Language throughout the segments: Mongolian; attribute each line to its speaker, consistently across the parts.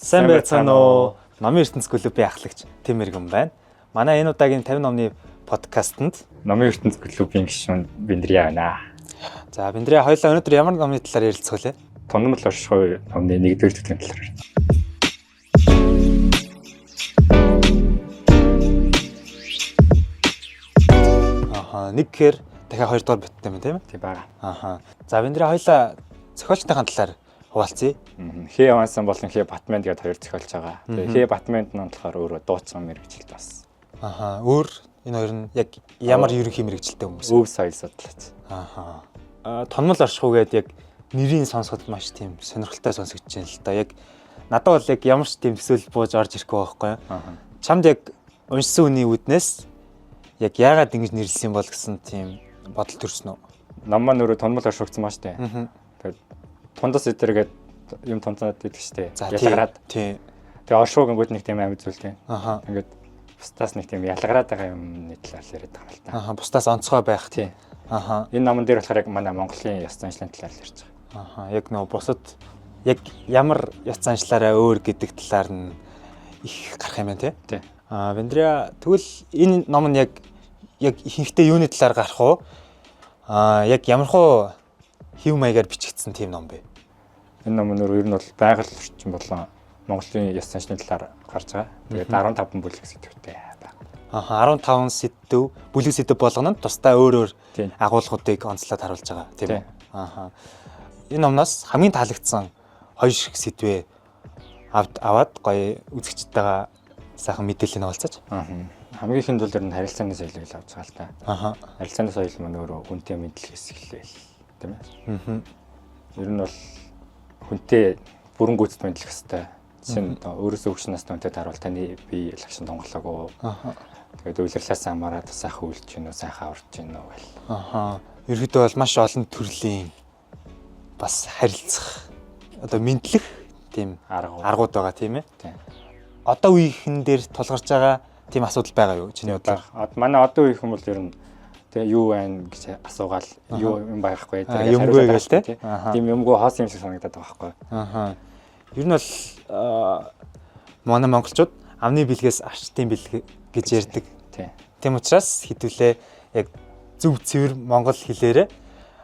Speaker 1: Сайн байцгаана уу? Номын ертөнц клубын ахлагч Тэм Мэргэн байна. Манай энэ удаагийн 50 номны подкастэнд
Speaker 2: Номын ертөнц клубын гишүүн Биндрия байна.
Speaker 1: За Биндрия хоёулаа өнөөдөр ямар номны талаар ярилцах вэ?
Speaker 2: Тунамл оршихуй номны 1-р бүлгийн талаар.
Speaker 1: Нэг гэхээр дахиад 2 дугаар бүттэй юм тийм ээ?
Speaker 2: Тийм бага.
Speaker 1: За Биндрия хоёулаа зохиолчтойхын талаар хуваалцъя.
Speaker 2: Хээ Авансан болон Хээ Батманд гэдэг хоёр зохиолч байгаа. Тэгээ Хээ Батманд нь болохоор өөрөө дууцсан мэрэгчлэлт бас.
Speaker 1: Өөр энэ хоёр нь яг ямар ерөнхий мэрэгчлэлтэй хүмүүс?
Speaker 2: Өв соёл судлаач.
Speaker 1: Тунамл оршихуй гэдэг яг нэрийн сонсоход маш тийм сонирхолтой сонсогдож байна л да. Яг надад бол яг ямар ч тийм төсөөлөл бууж орж ирэхгүй байхгүй юу? Чамд яг уншсан үний үүднээс яг яагаад ингэж нэрлсэн бол гэсэн тийм бодол төрсөн үү?
Speaker 2: Ном маань өөрөө тунамл оршихуйсан маш тээ. Тэгээд тундас идэргээд юм тунцаад идэх штэ. Ялгараад.
Speaker 1: Тийм.
Speaker 2: Тэгээ оршууг ингүүд нэг тийм амьд зүйлтэй.
Speaker 1: Ингээд
Speaker 2: бусдаас нэг тийм ялгараад байгаа юмны талаар яриад байгаа юм л та.
Speaker 1: Бусдаас онцгой байх.
Speaker 2: Тийм. Энэ номон дээр болохоор яг манай Монголын ёс заншлын талаар ярьж байгаа.
Speaker 1: Яг нөө бусад яг ямар ёс заншлаараа өөр гэдэг талаар нь их гарах юм байна тий. Биндрия тэгвэл энэ ном нь яг ихэнхдээ юуны талаар гарах уу? Яг ямархуу хэв маягаар бичигдсэн тийм ном бэ?
Speaker 2: Энэ номноор ер нь бол байгаль орчин болон Монголын ёс заншны талаар гарч байгаа. Тэгээд 15 бүлэг сэдвтэй байна.
Speaker 1: 15 сэдв, бүлэг сэдв болгоно нь тусдаа өөр агуулгуудыг онцлоод харуулж байгаа тийм үү? Энэ номноос хамгийн таалагдсан хоёр шиг сэдвээ аваад гоё үзэгчтэйгээ сайхан мэдээлэл нь олцооч.
Speaker 2: Хамгийн ихэнд бол ер нь харилцааны соёлыг л авч байгаа л та. Харилцааны соёл маань өөрөө хүнтэй мэдлэгээс эхэлвэл тийм ээ. Ер нь бол хүнтэй бүрэн гүйцэд мэдлэх хэвээр. Жишээ нь өөрөөсөө өгч настай хүнтэй таарвал таны бие лагшин тунгалаагүй. Тэгээд үйлрлээс хамаараад сайхан үйлч гинөө, сайхан аварч гинөө гэл.
Speaker 1: Ерөнхийдөө бол маш олон төрлийн бас харилцах одоо мэдлэх тийм аргууд байгаа тийм ээ. Одоо үеийнхэн дээр тулгарч байгаа тийм асуудал байгаа юу чиний бодлоор?
Speaker 2: Манай одоо үеийнхэн бол ер нь тэгээ юу байна гэж асуугаал юу юм байхгүй
Speaker 1: юмгүй гээл те.
Speaker 2: Тийм юмгүй хоос юм шиг санагдаад байгаа байхгүй.
Speaker 1: Ер нь бол манай монголчууд амны бэлгээс арчтын бэлэг гэж ярьдаг. Тийм учраас хэдүүлээ яг зөв цэвэр монгол хэлээрээ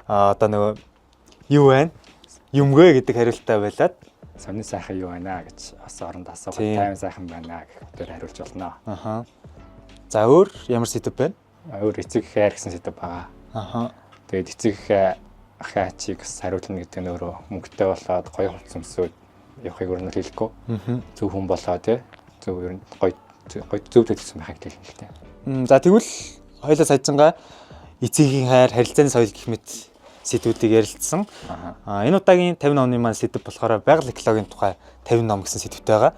Speaker 1: одоо нөгөө юу байна? Юмгүй гэдэг хариултаа байлаад
Speaker 2: сонин сайхан юу байна гэж бас оронд асуугаад тайван сайхан байна гэхээр хариулж болно.
Speaker 1: За өөр ямар сэдв байна?
Speaker 2: Өөр эцэг хаяр гэсэн сэдв байгаа. Тэгээд эцэг хаяачийг хариулна гэдэг нь өөрөө мөнгөтэй болоод гоё хувцас өмсөд явахыг өрнөл хэлэхгүй. Зөв хүн болоо тий. Зөв ер нь гоё зөв төлөвсөн байхыг хэлнэ л дээ.
Speaker 1: За тэгвэл хоёлаа саяжингаа эцгийн хайр, харилцааны соёл гэх мэт сэдвүүдийг ярилцсан. Энэ удаагийн 50 номны маань сэдв болохоор байгаль экологийн тухай 50 ном гэсэн сэдвтэй байгаа.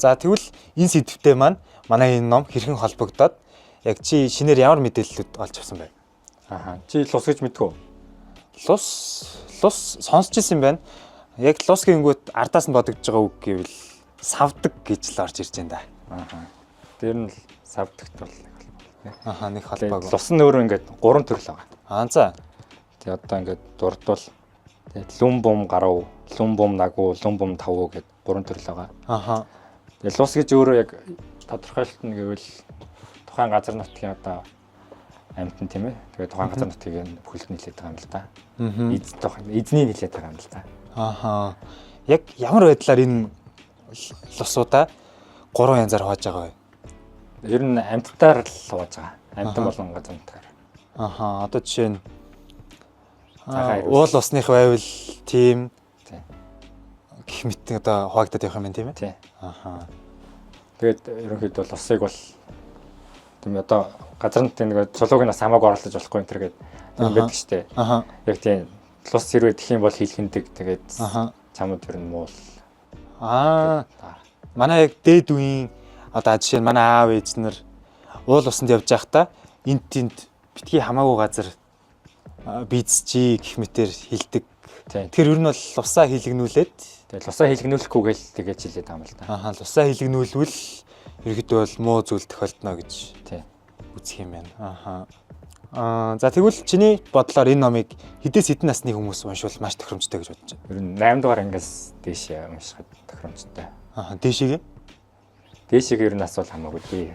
Speaker 1: За тэгвэл энэ сэдвтэй маань манай энэ ном хэрхэн холбогдоод яг чи шинээр ямар мэдээллүүд олж авсан бэ?
Speaker 2: Чи лус гэж мэдгүй.
Speaker 1: Лус сонсч ирсэн байна. Яг лус гэнгүүт ардаас нь бодогдож байгаа үг гэвэл савдаг гэж л орж ирж байна да.
Speaker 2: Тэр нь савдагт бол
Speaker 1: нэг холбоог.
Speaker 2: Лус нь өөрөө ингээд 3 төрөл байгаа.
Speaker 1: За.
Speaker 2: Тэгээ одоо ингээд дурдвал лүм бум гарав, лүм бум нагуу, лүм бум тавуу гэд 3 төрөл байгаа. Тэгээ лус гэж өөрөө яг тодорхойлолтно гэвэл тухайн газар нутгийн одоо амьтан тийм ээ. Тэгээ тухайн газар нутгийг бүхэлд нийлээд байгаа юм л да. Эзний нийлээд байгаа юм л да. Яг ямар байдлаар энэ лусуудаа 3 янзаар хувааж байгаа вэ? Ер нь амьтдаар л хувааж байгаа. Амьтан болон газар нутгаар. Одоо жишээ нь уул усных байвал тийм гэх мэт одоо хуваагдаад явах юм байна тийм ээ. Тийм. Тэгээд ерөнхийдөө бол усыг бол тийм одоо газар нутгийн нэг цулуугнаас хамаагүй оролцож болохгүй энэ төр гэдэг юм байдаг шүү дээ. Яг тийм лус хэрвээ тэх юм бол хийлгэндэг тэгээд чамд ер нь муул. Манай яг дээд үеийн одоо жишээ нь манай аав ээж нар уул усанд явж байхдаа энд тэнд битгий хамаагүй газар бийцчи гэх мэтэр хилдэг. Тэгэхээр ер нь бол лусаа хийлгэнүүлээд тэгээд лусаа хийлгэнүүлэхгүйгээл тэгэж хэлээд байгаа юм л да. Лусаа хийлгэнүүлвэл ерөөдөө бол муу зүйл тохиолдно гэж үзэх юм байна. За тэгвэл чиний бодлоор энэ номыг хэдээс хэдэн насны хүмүүс уншвал маш тохиромжтой гэж бодож байна? Ер нь 8 дугаар ангиас дээш уншихад тохиромжтой.
Speaker 1: Аа дээшийг
Speaker 2: Дээшийг ер нь асуул хамаагүй тий.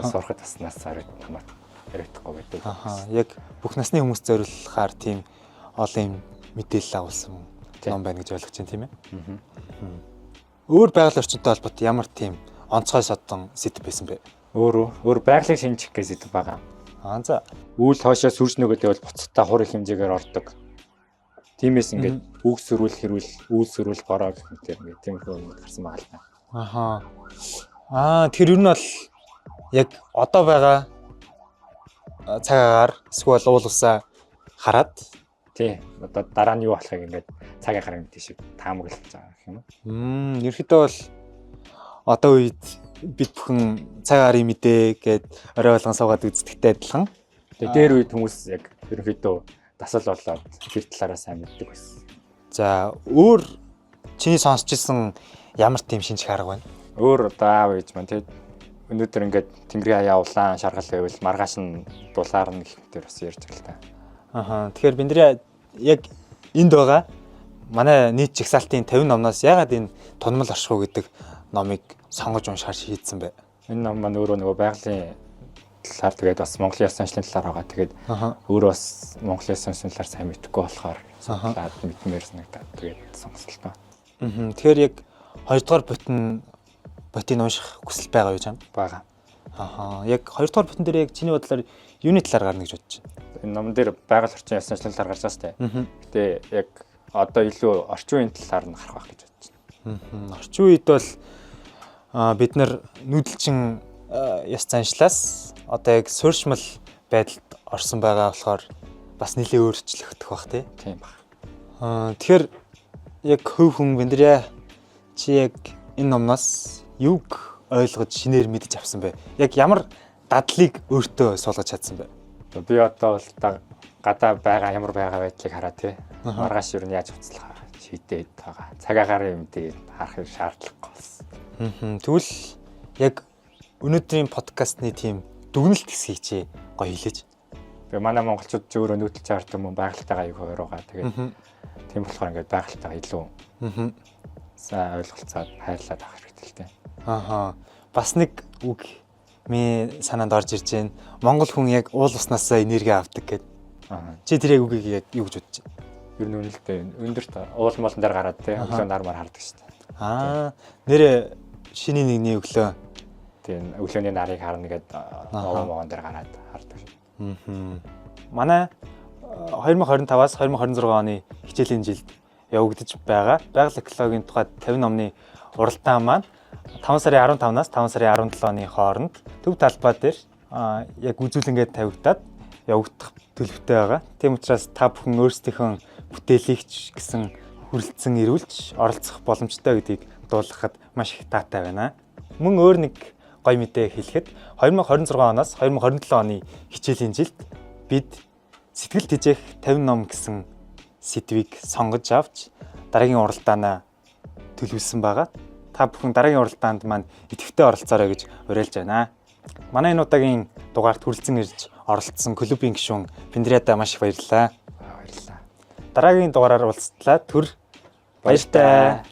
Speaker 2: Сурахад бас нас хариуцахгүй байдаг.
Speaker 1: Аа яг бүх насны хүмүүст зориулахаар тийм олон юм мэдээлэл агуулсан ном байна гэж ойлгож байна тийм ээ. Өөр байгаль орчинтой холбоотой ямар тийм онцгой содон сэдв байсан бэ?
Speaker 2: Өөр байгалыг шинжих гэсэн сэдв байгаа.
Speaker 1: За.
Speaker 2: Үүл хоошоо сүржнөгөө тэгвэл буцалтаа хур хэмжээгээр ордог. Тиймээс ингээд үг сөрүүл хэрүүл, үйл сөрүүл бороо гэх мэтэр ингээд тиймэрхүү юм гарсан байгаа л та.
Speaker 1: Тэр ер нь бол яг одоо байгаа цагаагаар эсвэл уул усаа хараад
Speaker 2: тий одоо дараа нь юу болохыг ингээд цагийн гараа мэдээ шиг таамаглаж байгаа юм уу?
Speaker 1: Ерөнхийдөө бол одоо үед бид бүхэн цагаарын мэдээ гээд орой болгон суугаад үздэгтэй адилхан.
Speaker 2: Тэгээ дээр үед хүмүүс яг ерөнхийдөө дасал болоод тэр талаараа сайн мэддэг байсан.
Speaker 1: За өөр чиний сонсч ирсэн ямар тийм шинжих арга байна?
Speaker 2: Өөр одоо аав ээж маань тий өнөөдөр ингээд тэнгэрийн хаяа улаан шаргал байвал маргааш нь дулаар нь гэх мэтэр бас ярьж байгаа л та.
Speaker 1: Тэгэхээр бидний яг энд байгаа манай нийт жагсаалтын 50 номноос ягаад энэ тунмал оршихуй гэдэг номыг сонгож уншихаар шийдсэн бэ? Энэ
Speaker 2: ном маань өөрөө нөгөө байгалийн талаар тэгээд бас Монголын ёс заншлын талаар байгаа. Тэгээд өөрөө бас Монголын ёс заншлын талаар сайн мэдэхгүй болохоор саад мэдмээр санагдаад тэгээд сонголтоо.
Speaker 1: Тэгэхээр яг 2 дугаар ботыг унших хүсэл байгаа юу чам?
Speaker 2: Бага.
Speaker 1: Яг 2 дугаар ботон дээр яг чиний бодлоор юуны талаар гарна гэж бодож байна?
Speaker 2: Энэ номон дээр байгаль орчин ёс заншлын талаар гарч байгаа сте. Гэтэ яг одоо илүү орчин үеийн талаар нь гарах байх гэж бодож байна.
Speaker 1: Орчин үед бол бид нар нүүдэлчин ёс заншлаас одоо яг суурьшмал байдалд орсон байгаа болохоор бас нэлээд өөрчлөгдөх бах тийм баг. Тэгэхээр яг хөв хүн биндрээ чи яг энэ номноос юг ойлгож шинээр мэдэж авсан бэ? Яг ямар дадлыг өөртөө суулгаж чадсан бэ?
Speaker 2: Би одоо бол гадаа байгаа ямар байгаа байдлыг хараа тий. Маргааш юу яаж уцлах шийдээд байгаа. Цагаагаар юм дээ харах шаардлагагүй болсон.
Speaker 1: Тэгвэл яг өнөөдрийн подкастны тийм дүгнэлт хэсгийг чи гоё хэлээч.
Speaker 2: Тэгээ манай монголчууд ч өөрөө нүүдэлж байгаа юм байгальтайгаа аюу хоёр байгаа. Тэгээд тийм болохоор ингээд байгальтайгаа илүү сайн ойлголцоод хайрлаад авах хэрэгтэй л дээ.
Speaker 1: Бас нэг үг ми санаанд орж ирж байна. Монгол хүн яг уул уснасаа энерги авдаг гэд. Чи тэр яг үгийг яг юу гэж бодож байна?
Speaker 2: Ер нь үнэлтэй өндөрт уул молон дээр гараад тий өглөө нармаар хардаг шүү дээ.
Speaker 1: Нэрээ шиний нэгний өглөө.
Speaker 2: Тийм өглөөний нарыг харна гэд могон дээр гараад хардаг шүү.
Speaker 1: Манай 2025-аас 2026 оны хичээлийн жилд явагдаж байгаа байгаль экологийн тухай 50 номны уралдаан маань 5 сарын 15-наас 5 сарын 17-ны хооронд төв талбай дээр яг үзүүлэнгээд тавигдаад явагдах төлөвтэй байгаа. Тийм учраас та бүхэн өөрсдийнхөө бүтээлэгч гэсэн хүрэлцэн ирүүлж оролцох боломжтой гэдгийг дуулгахад маш их таатай байна. Мөн өөр нэг гоё мэдээ хэлэхэд 2026 оноос 2027 оны хичээлийн жилд бид сэтгэл тэжээх 50 ном гэсэн сэдвийг сонгож авч дараагийн уралдаанаа төлөвлөсөн байгаа. Та бүхэн дараагийн уралдаанд маань идэвхтэй оролцоорой гэж уриалж байна. Манай энэ удаагийн дугаарт хүрэлцэн ирж оролцсон клубын гишүүн Пендряда маш их баярлалаа.
Speaker 2: Баярлалаа.
Speaker 1: Дараагийн дугаараар уулзтлаа. Түр баяртай.